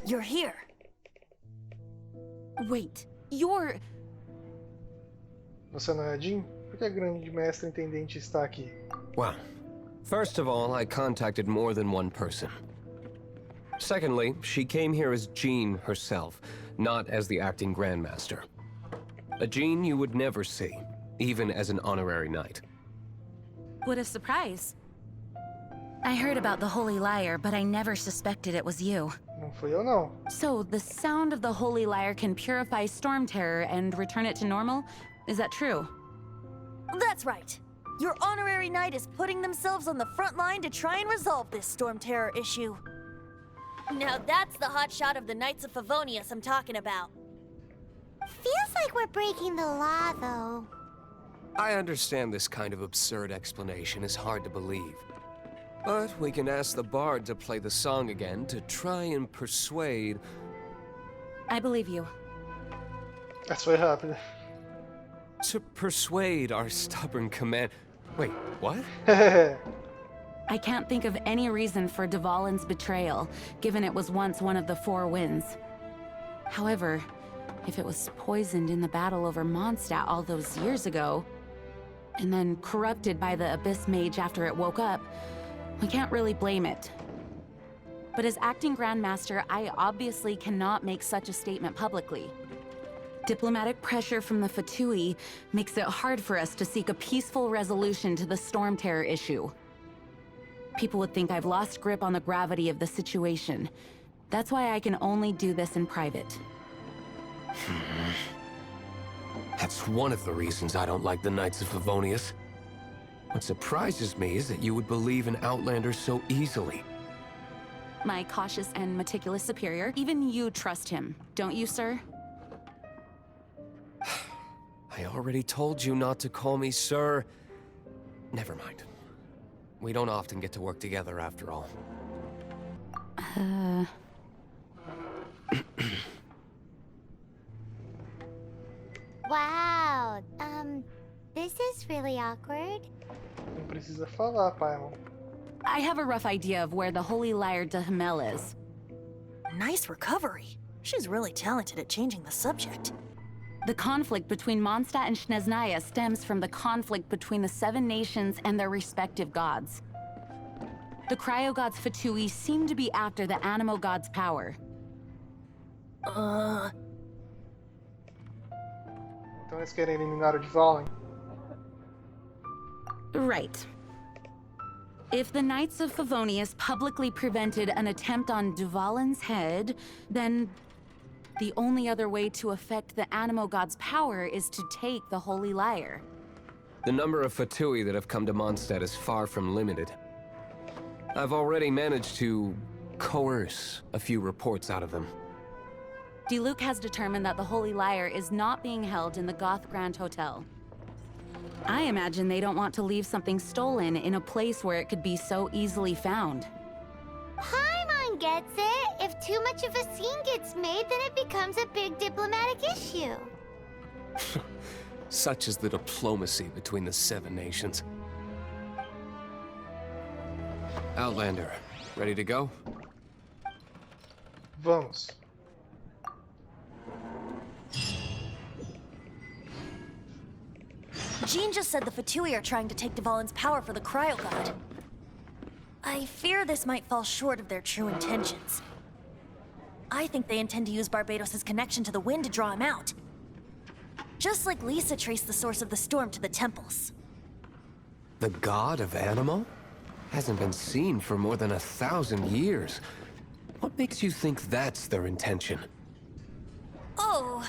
You're here. Wait, you're... Você não é Jin? Por que a grande mestra intendente está aqui? Well, first of all, I contacted more than one person. Secondly, she came here as Jean herself, not as the acting Grandmaster. A Jean you would never see, even as an honorary knight. What a surprise. I heard about the Holy Lyre, but I never suspected it was you. Não fui eu, não. So, the sound of the Holy Lyre can purify Storm Terror and return it to normal? Is that true? That's right. Your honorary knight is putting themselves on the front line to try and resolve this Storm Terror issue. Now that's the hotshot of the Knights of Favonius I'm talking about. Feels like we're breaking the law, though. I understand this kind of absurd explanation is hard to believe. But we can ask the bard to play the song again to try and persuade... I believe you. Essa foi rápida. To persuade our stubborn command... Wait, what? I can't think of any reason for Dvalin's betrayal, given it was once one of the Four Winds. However, if it was poisoned in the battle over Mondstadt all those years ago, and then corrupted by the Abyss Mage after it woke up, we can't really blame it. But as acting Grandmaster, I obviously cannot make such a statement publicly. Diplomatic pressure from the Fatui makes it hard for us to seek a peaceful resolution to the Storm Terror issue. People would think I've lost grip on the gravity of the situation. That's why I can only do this in private. That's one of the reasons I don't like the Knights of Favonius. What surprises me is that you would believe in Outlanders so easily. My cautious and meticulous superior, even you trust him, don't you, sir? I already told you not to call me sir. Never mind. We don't often get to work together after all. Wow, this is really awkward. Não precisa falar, Paimon. I have a rough idea of where the Holy Lyre de Himmel is. Nice recovery. She's really talented at changing the subject. The conflict between Mondstadt and Snezhnaya stems from the conflict between the Seven Nations and their respective gods. The Cryo-Gods Fatui seem to be after the Animo God's power. Então eles querem eliminar o Dvalin. Right. If the Knights of Favonius publicly prevented an attempt on Dvalin's head, then the only other way to affect the Animo God's power is to take the Holy Lyre. The number of Fatui that have come to Mondstadt is far from limited. I've already managed to coerce a few reports out of them. Diluc has determined that the Holy Lyre is not being held in the Goth Grand Hotel. I imagine they don't want to leave something stolen in a place where it could be so easily found. Paimon gets it. If too much of a scene gets made, then it becomes a big diplomatic issue. Such is the diplomacy between the Seven Nations. Outlander, ready to go? Vamos. Jean just said the Fatui are trying to take Dvalin's power for the Cryo God. I fear this might fall short of their true intentions. I think they intend to use Barbados' connection to the wind to draw him out. Just like Lisa traced the source of the storm to the temples. The god of Animo? Hasn't been seen for more than 1,000 years. What makes you think that's their intention? Oh...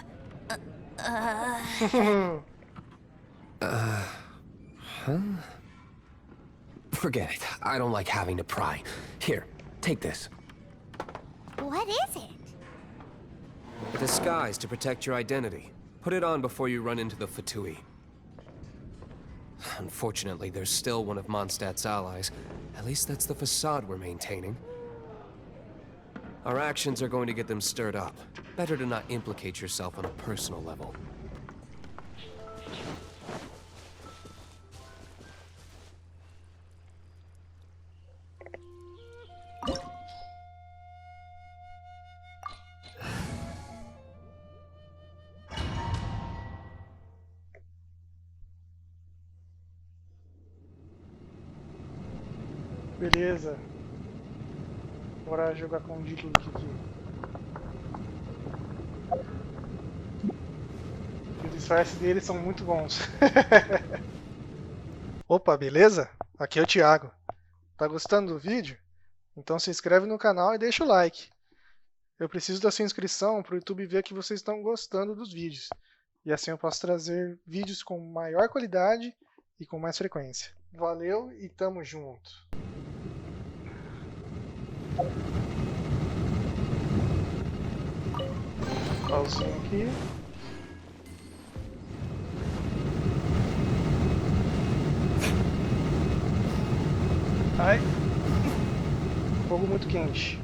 Forget it. I don't like having to pry. Here, take this. What is it? A disguise to protect your identity. Put it on before you run into the Fatui. Unfortunately, there's still one of Mondstadt's allies. At least that's the facade we're maintaining. Our actions are going to get them stirred up. Better to not implicate yourself on a personal level. Beleza. Bora jogar com o Diluc aqui. Os disfarces deles são muito bons. Opa, beleza? Aqui é o Thiago. Tá gostando do vídeo? Então se inscreve no canal e deixa o like. Eu preciso da sua inscrição para o YouTube ver que vocês estão gostando dos vídeos. E assim eu posso trazer vídeos com maior qualidade e com mais frequência. Valeu e tamo junto. Pauzinho aqui. Ai. Fogo muito quente.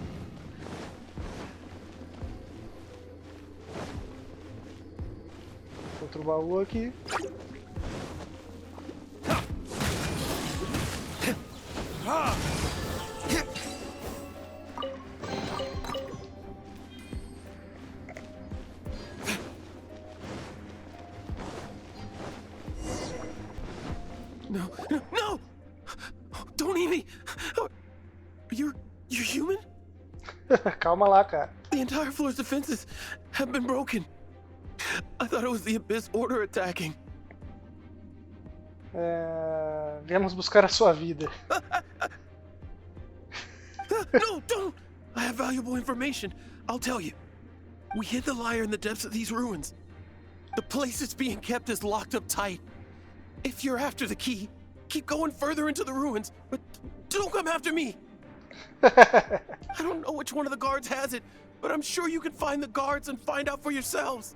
Outro baú aqui. No, no, no! Don't eat me! You're human? Calma lá, cara. The entire floor's defenses have been broken. I thought it was the Abyss Order attacking. Viemos buscar a sua vida. No, don't! I have valuable information. I'll tell you. We hid the lyre in the depths of these ruins. The place it's being kept is locked up tight. If you're after the key, keep going further into the ruins, but don't come after me. I don't know which one of the guards has it, but I'm sure you can find the guards and find out for yourselves.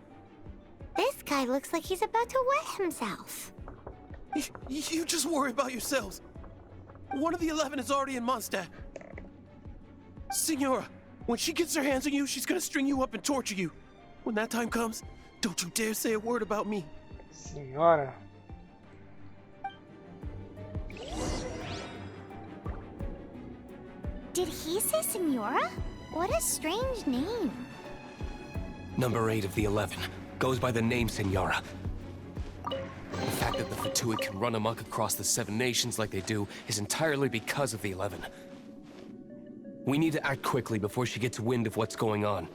This guy looks like he's about to wet himself. You just worry about yourselves. One of the 11 is already in Mondstadt. Signora, when she gets her hands on you, she's gonna string you up and torture you. When that time comes, don't you dare say a word about me. Senhora. Did he say Senora? What a strange name. Number 8 of the 11 goes by the name Senora. The fact that the Fatuid can run amok across the 7 nations like they do is entirely because of the 11. We need to act quickly before she gets wind of what's going on.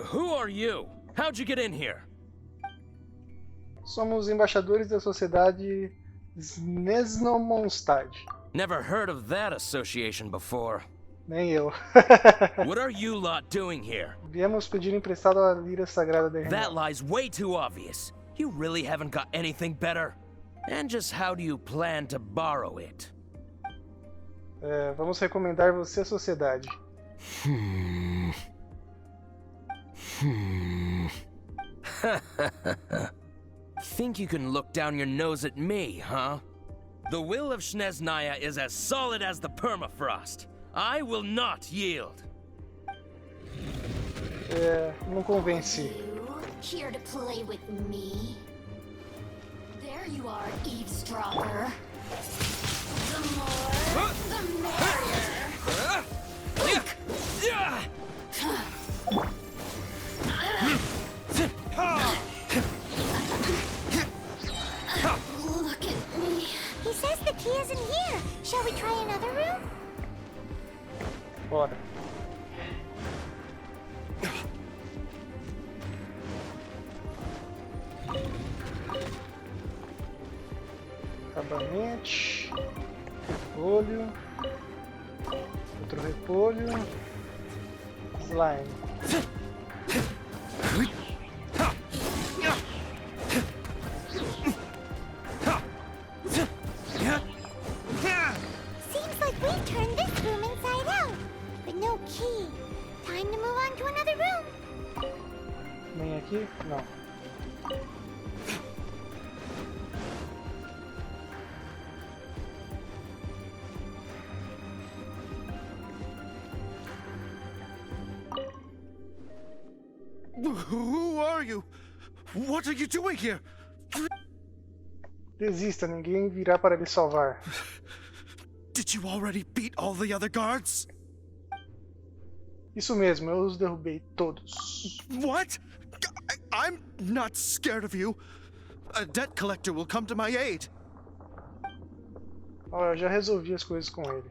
Who are you? How'd you get in here? Somos embaixadores da sociedade Mondstadt. Never heard of that association before. Nem eu. What are you lot doing here? Viemos pedir emprestado a Lira Sagrada de That Reparando. lie's way too obvious. You really haven't got anything better? And just how do you plan to borrow it? Vamos recomendar você à sociedade. Think you can look down your nose at me, huh? The will of Snezhnaya is as solid as the permafrost. I will not yield. Não convence. You here to play with me? There you are, eavesdropper. The more, the merrier. Look at me. He says the key isn't here. Shall we try another room? Bora. Acabamento. Repolho. Outro repolho. Slime. Seems like we turned this room inside out. But no key. Time to move on to another room. Nem aqui? Não. Who are you? What are you doing here? Desista, ninguém virá para lhe salvar. Did you already beat all the other guards? Isso mesmo, eu os derrubei todos. What? I'm not scared of you. A debt collector will come to my aid. Ó, eu já resolvi as coisas com ele.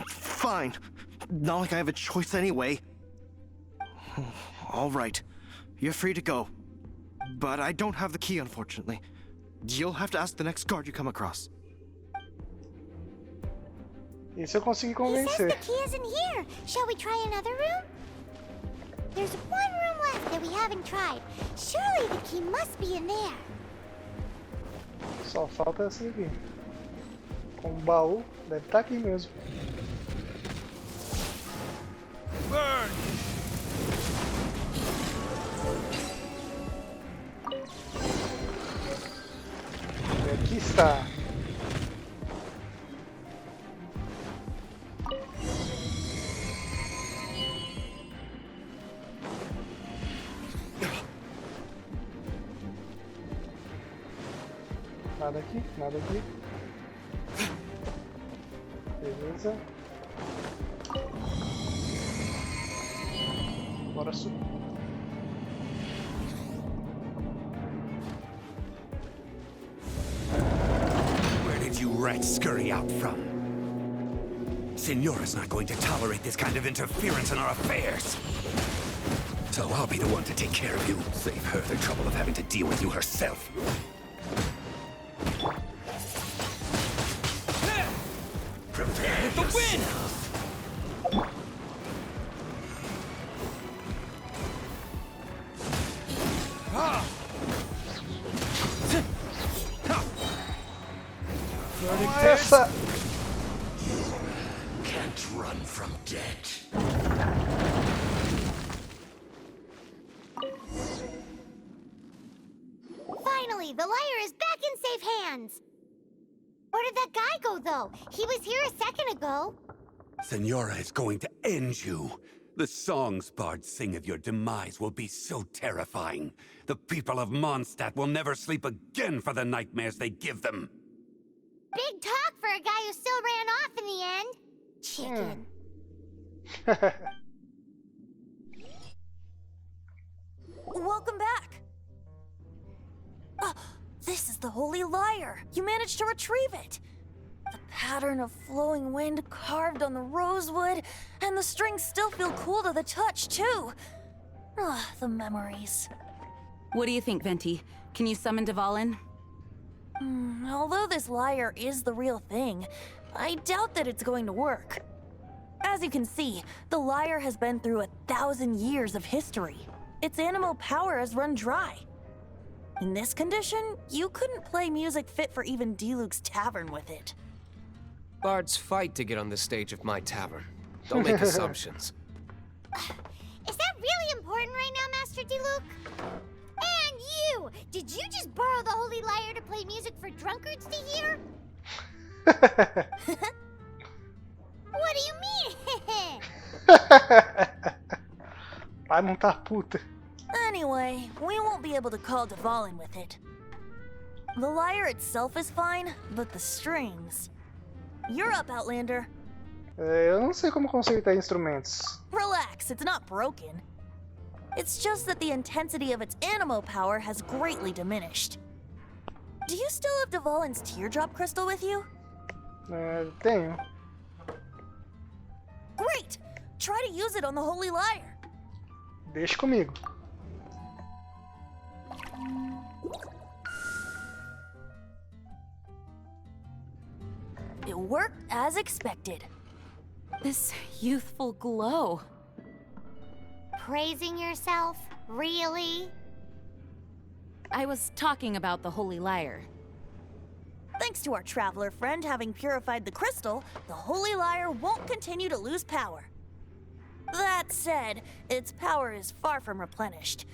Fine. Not like I have a choice anyway. All right. You're free to go. But I don't have the key, unfortunately. You'll have to ask the next guard you come across. Esse eu consegui He convencer. says the key isn't here. Shall we try another room? There's one room left that we haven't tried. Surely the key must be in there. Só falta essa aqui. Com o baú, deve estar aqui mesmo. Burn! E aqui está. Nada aqui, nada aqui. Beleza. Bora subir. Where did you rats scurry out from? Senora's not going to tolerate this kind of interference in our affairs. So I'll be the one to take care of you. Save her the trouble of having to deal with you herself. Prepare The wind! Essa... Can't run from death. Finally, the liar is back in safe hands. Where did that guy go, though? He was here a second ago. Senora is going to end you. The songs bards sing of your demise will be so terrifying. The people of Mondstadt will never sleep again for the nightmares they give them. Big talk for a guy who still ran off in the end. Chicken. Welcome back. This is the Holy Lyre. You managed to retrieve it. The pattern of flowing wind carved on the rosewood, and the strings still feel cool to the touch, too. The memories. What do you think, Venti? Can you summon Dvalin? Although this lyre is the real thing, I doubt that it's going to work. As you can see, the lyre has been through 1,000 years of history. Its animal power has run dry. In this condition, you couldn't play music fit for even Diluc's tavern with it. Bards fight to get on the stage of my tavern. Don't make assumptions. Is that really important right now, Master Diluc? And you! Did you just borrow the Holy Lyre to play music for drunkards to hear? What do you mean? Vai montar puta. Anyway, we won't be able to call Dvalin with it. The lyre itself is fine, but the strings... You're up, Outlander. Eu não sei como consertar instrumentos. Relax, it's not broken. It's just that the intensity of its animo power has greatly diminished. Do you still have Dvalin's teardrop crystal with you? Tenho. Great! Try to use it on the Holy Lyre. Deixa comigo. It worked as expected. This youthful glow. Praising yourself? Really? I was talking about the Holy Lyre. Thanks to our traveler friend having purified the crystal, the Holy Lyre won't continue to lose power. That said, its power is far from replenished.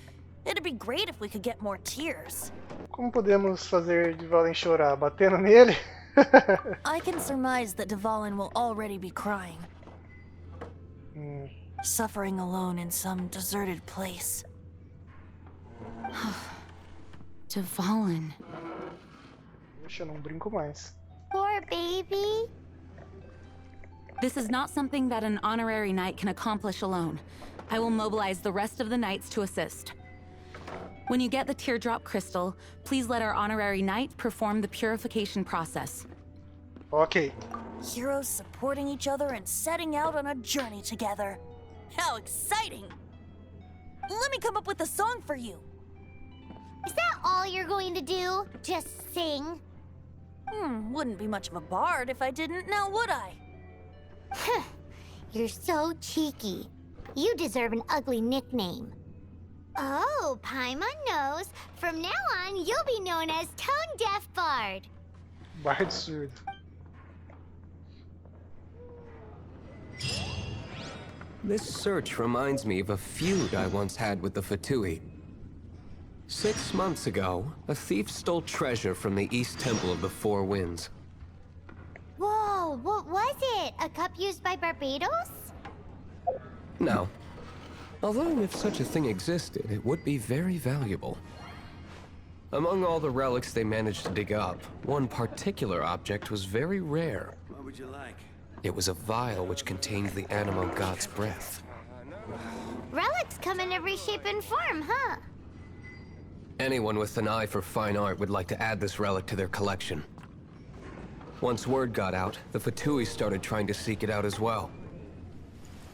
It'd be great if we could get more tears. Como podemos fazer Dvalin chorar? Batendo nele? I can surmise that Dvalin will already be crying. Suffering alone in some deserted place. Dvalin. Poxa, não brinco mais. Poor baby. This is not something that an honorary knight can accomplish alone. I will mobilize the rest of the knights to assist. When you get the teardrop crystal, please let our honorary knight perform the purification process. Ok. Heroes supporting each other and setting out on a journey together. How exciting! Let me come up with a song for you. Is that all you're going to do? Just sing? Wouldn't be much of a bard if I didn't, now would I? You're so cheeky. You deserve an ugly nickname. Oh, Paimon knows. From now on, you'll be known as Tone Deaf Bard. Bard surdo. This search reminds me of a feud I once had with the Fatui. 6 months ago, a thief stole treasure from the East Temple of the Four Winds. Whoa, what was it? A cup used by Barbados? No. Although if such a thing existed, it would be very valuable. Among all the relics they managed to dig up, one particular object was very rare. What would you like? It was a vial which contained the Animo God's breath. Relics come in every shape and form, huh? Anyone with an eye for fine art would like to add this relic to their collection. Once word got out, the Fatui started trying to seek it out as well.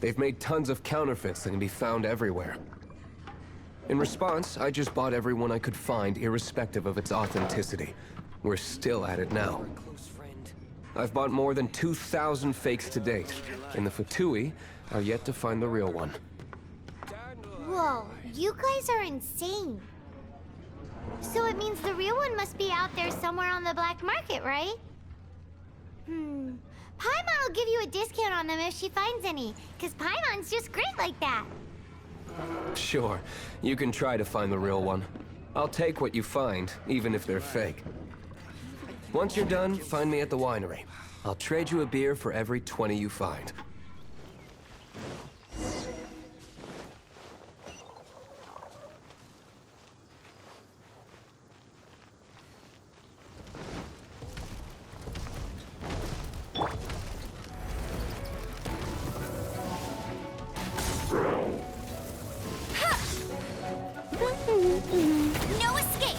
They've made tons of counterfeits that can be found everywhere. In response, I just bought every one I could find, irrespective of its authenticity. We're still at it now. I've bought more than 2,000 fakes to date, and the Fatui are yet to find the real one. Whoa, you guys are insane. So it means the real one must be out there somewhere on the black market, right? Paimon will give you a discount on them if she finds any, because Paimon's just great like that. Sure, you can try to find the real one. I'll take what you find, even if they're fake. Once you're done, find me at the winery. I'll trade you a beer for every 20 you find. No escape!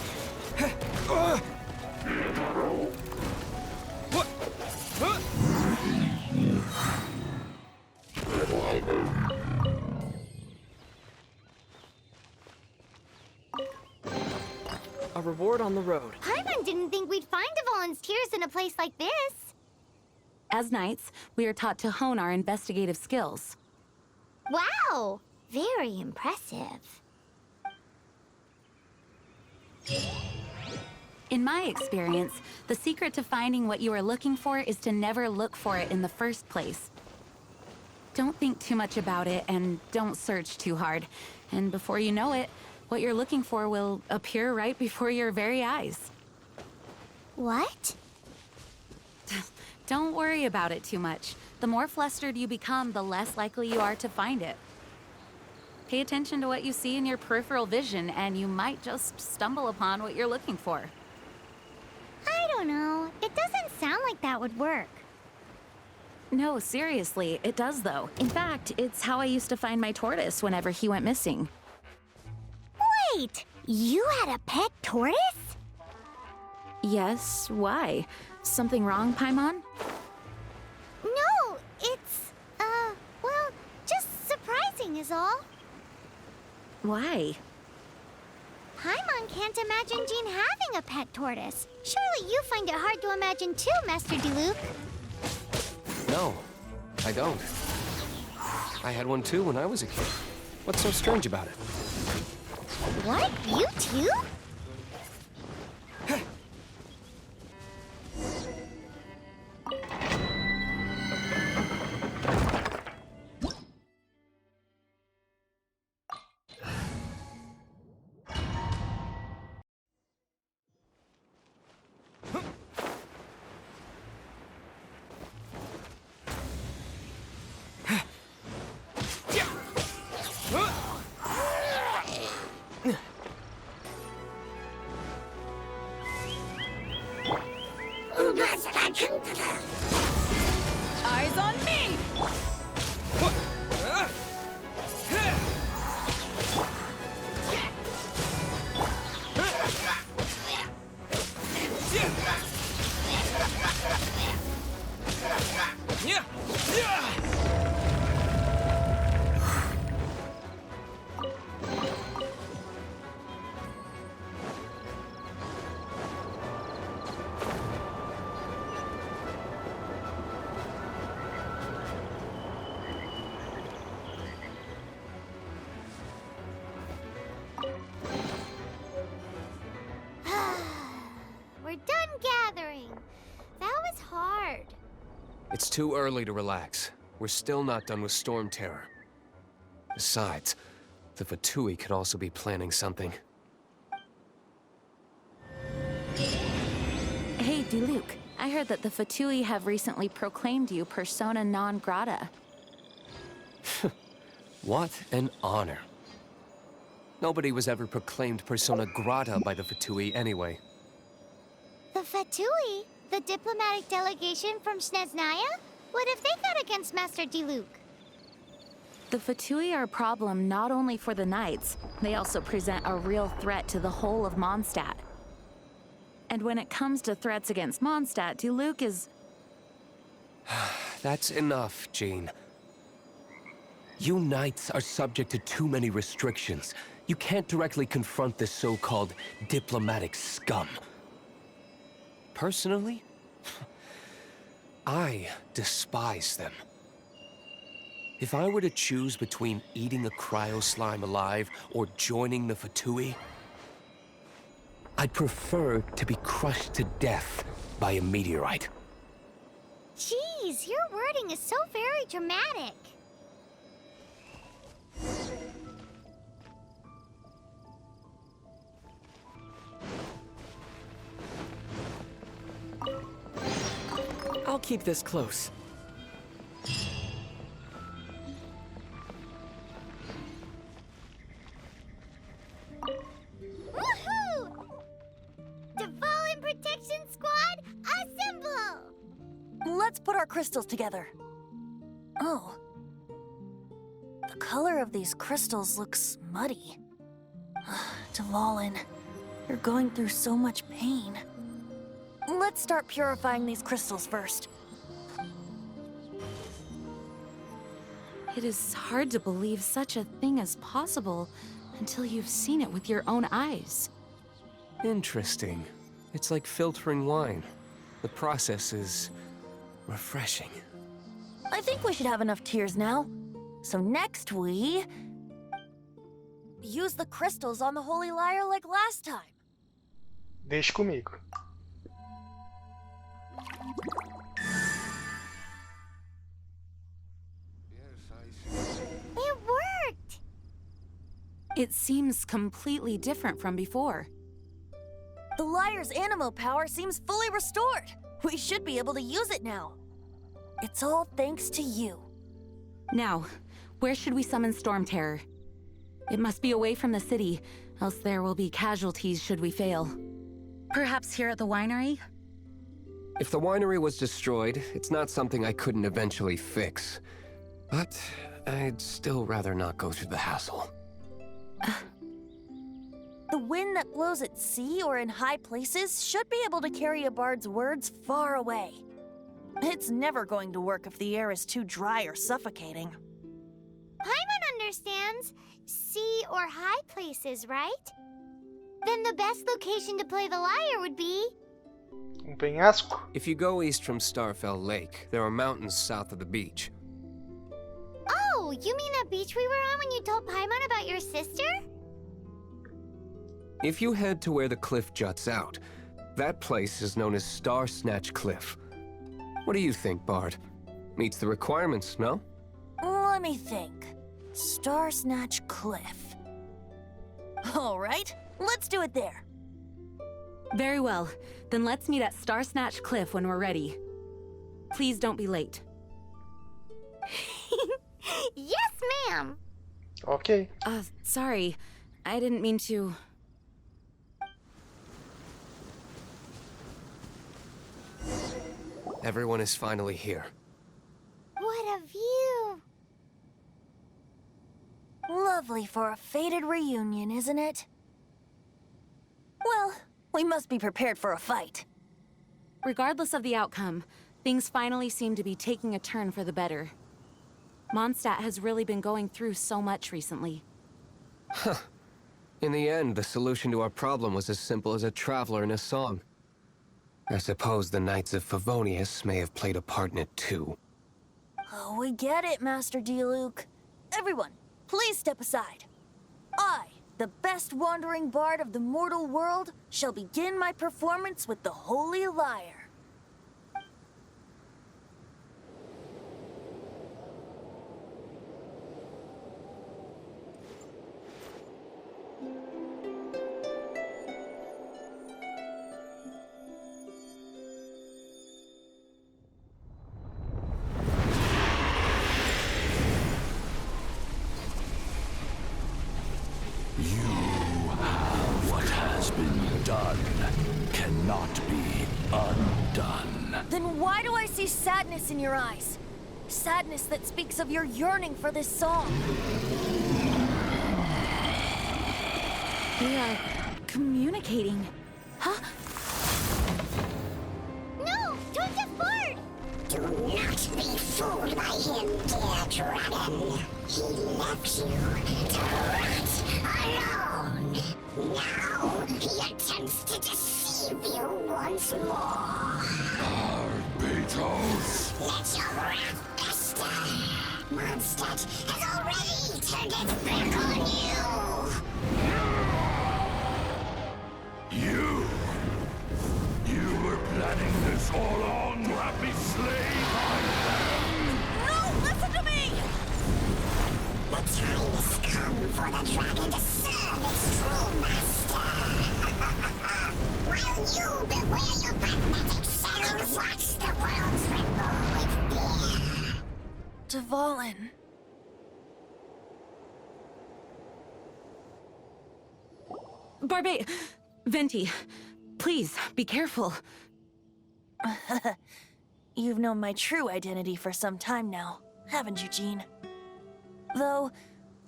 A reward on the road. Paimon didn't think we'd find Dvalin's tears in a place like this. As knights, we are taught to hone our investigative skills. Wow! Very impressive. In my experience, the secret to finding what you are looking for is to never look for it in the first place. Don't think too much about it, and don't search too hard. And before you know it, what you're looking for will appear right before your very eyes. What? Don't worry about it too much. The more flustered you become, the less likely you are to find it. Pay attention to what you see in your peripheral vision, and you might just stumble upon what you're looking for. I don't know. It doesn't sound like that would work. No, seriously, it does though. In fact, it's how I used to find my tortoise whenever he went missing. Wait! You had a pet tortoise? Yes, why? Something wrong, Paimon? No, it's, well, just surprising is all. Why? Paimon can't imagine Jean having a pet tortoise. Surely you find it hard to imagine too, Master Diluc. No, I don't. I had one too when I was a kid. What's so strange about it? What? You too? It's too early to relax. We're still not done with Storm Terror. Besides, the Fatui could also be planning something. Hey, Diluc. I heard that the Fatui have recently proclaimed you persona non grata. What an honor. Nobody was ever proclaimed persona grata by the Fatui anyway. The Fatui? The diplomatic delegation from Snezhnaya? What have they got against Master Diluc? The Fatui are a problem not only for the Knights, they also present a real threat to the whole of Mondstadt. And when it comes to threats against Mondstadt, Diluc is... That's enough, Jean. You Knights are subject to too many restrictions. You can't directly confront this so-called diplomatic scum. Personally, I despise them. If I were to choose between eating a cryo slime alive or joining the Fatui, I'd prefer to be crushed to death by a meteorite. Jeez, your wording is so very dramatic. I'll keep this close. Woohoo! Dvalin Protection Squad, assemble! Let's put our crystals together. Oh. The color of these crystals looks muddy. Dvalin, you're going through so much pain. Let's start purifying these crystals first. It is hard to believe such a thing is possible until you've seen it with your own eyes. Interesting. It's like filtering wine. The process is refreshing. I think we should have enough tears now. So next we... use the crystals on the Holy Lyre like last time. Deixe comigo. It worked! It seems completely different from before. The Lyre's animo power seems fully restored. We should be able to use it now. It's all thanks to you. Now, where should we summon Storm Terror? It must be away from the city, else there will be casualties should we fail. Perhaps here at the winery? If the winery was destroyed, it's not something I couldn't eventually fix. But I'd still rather not go through the hassle. The wind that blows at sea or in high places should be able to carry a bard's words far away. It's never going to work if the air is too dry or suffocating. Paimon understands sea or high places, right? Then the best location to play the lyre would be... Penhasco? If you go east from Starfell Lake, there are mountains south of the beach. Oh, you mean that beach we were on when you told Paimon about your sister? If you head to where the cliff juts out, that place is known as Star Snatch Cliff. What do you think, Bard? Meets the requirements, no? Let me think. Star Snatch Cliff. All right, let's do it there. Very well. Then let's meet at Star Snatch Cliff when we're ready. Please don't be late. Yes, ma'am! Ok. Sorry. I didn't mean to... Everyone is finally here. What a view! Lovely for a fated reunion, isn't it? Well, we must be prepared for a fight. Regardless of the outcome, things finally seem to be taking a turn for the better. Mondstadt has really been going through so much recently. Huh. In the end, the solution to our problem was as simple as a traveler in a song. I suppose the Knights of Favonius may have played a part in it too. Oh, we get it, Master Diluc. Everyone, please step aside. I, the best wandering bard of the mortal world, shall begin my performance with the Holy Lyre. done cannot be undone. Then why do I see sadness in your eyes? Sadness that speaks of your yearning for this song. They are communicating. Huh? No! Don't depart! Do not be fooled by him, dear dragon. He left you to rot alone. Now he attempts to deceive you once more. Barbatos! Let your wrath fester. Mondstadt has already turned its back on you. You were planning this all along to have me slain by them? No! Listen to me! The time has come for the dragon to serve its true master. While you beware your magnetic shadows, watch the world tremble with fear. Dvalin. Venti, please, be careful. You've known my true identity for some time now, haven't you, Jean? Though,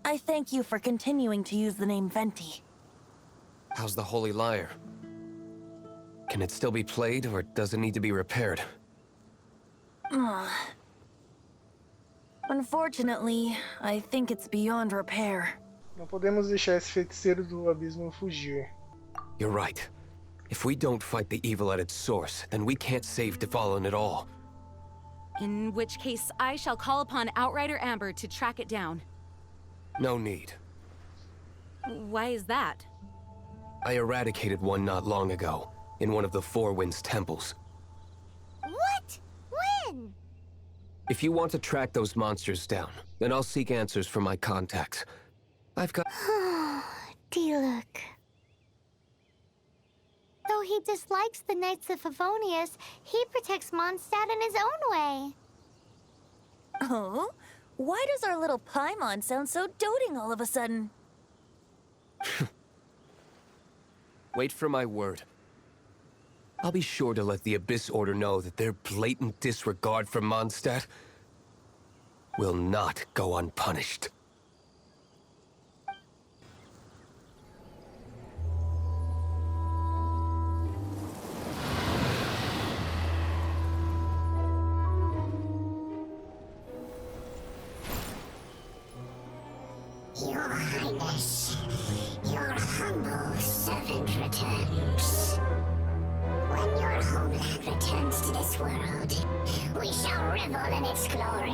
I thank you for continuing to use the name Venti. How's the Holy Lyre? Can it still be played, or does it need to be repaired? Unfortunately, I think it's beyond repair. Não podemos deixar esse feiticeiro do abismo fugir. You're right. If we don't fight the evil at its source, then we can't save Dvalin at all. In which case, I shall call upon Outrider Amber to track it down. No need. Why is that? I eradicated one not long ago, in one of the Four Winds temples. What? When? If you want to track those monsters down, then I'll seek answers from my contacts. I've got... Diluc. Though he dislikes the Knights of Favonius, he protects Mondstadt in his own way. Oh? Why does our little Paimon sound so doting all of a sudden? Wait for my word. I'll be sure to let the Abyss Order know that their blatant disregard for Mondstadt will not go unpunished. Your Highness, your humble servant returns. When your homeland returns to this world, we shall revel in its glory.